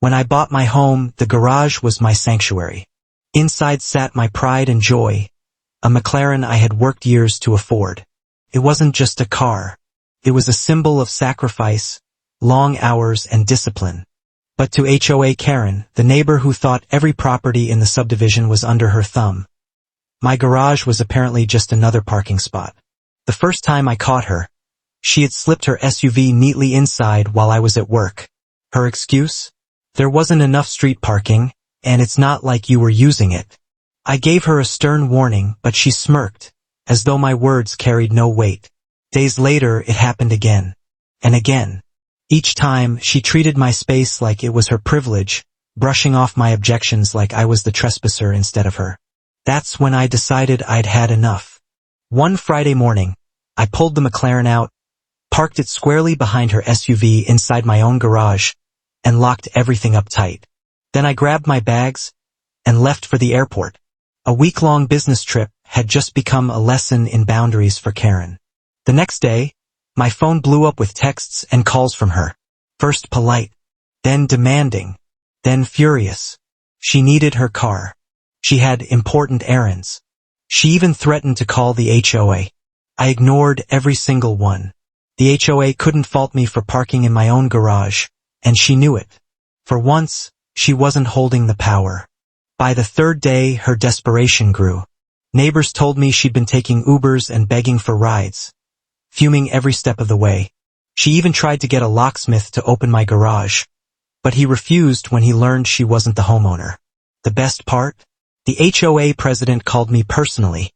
When I bought my home, the garage was my sanctuary. Inside sat my pride and joy, a McLaren I had worked years to afford. It wasn't just a car. It was a symbol of sacrifice, long hours, and discipline. But to HOA Karen, the neighbor who thought every property in the subdivision was under her thumb, my garage was apparently just another parking spot. The first time I caught her, she had slipped her SUV neatly inside while I was at work. Her excuse? There wasn't enough street parking, and it's not like you were using it. I gave her a stern warning, but she smirked, as though my words carried no weight. Days later, it happened again. And again. Each time, she treated my space like it was her privilege, brushing off my objections like I was the trespasser instead of her. That's when I decided I'd had enough. One Friday morning, I pulled the McLaren out, parked it squarely behind her SUV inside my own garage, and locked everything up tight. Then I grabbed my bags and left for the airport. A week-long business trip had just become a lesson in boundaries for Karen. The next day, my phone blew up with texts and calls from her. First polite, then demanding, then furious. She needed her car. She had important errands. She even threatened to call the HOA. I ignored every single one. The HOA couldn't fault me for parking in my own garage, and she knew it. For once, she wasn't holding the power. By the third day, her desperation grew. Neighbors told me she'd been taking Ubers and begging for rides, fuming every step of the way. She even tried to get a locksmith to open my garage, but he refused when he learned she wasn't the homeowner. The best part? The HOA president called me personally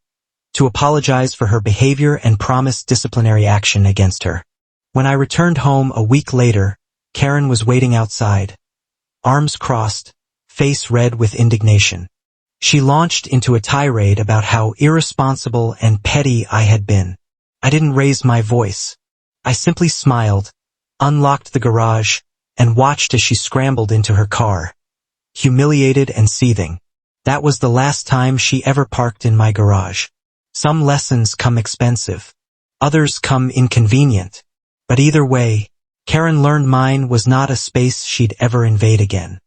to apologize for her behavior and promised disciplinary action against her. When I returned home a week later, Karen was waiting outside, arms crossed, face red with indignation. She launched into a tirade about how irresponsible and petty I had been. I didn't raise my voice. I simply smiled, unlocked the garage, and watched as she scrambled into her car, humiliated and seething. That was the last time she ever parked in my garage. Some lessons come expensive. Others come inconvenient. But either way, Karen learned mine was not a space she'd ever invade again.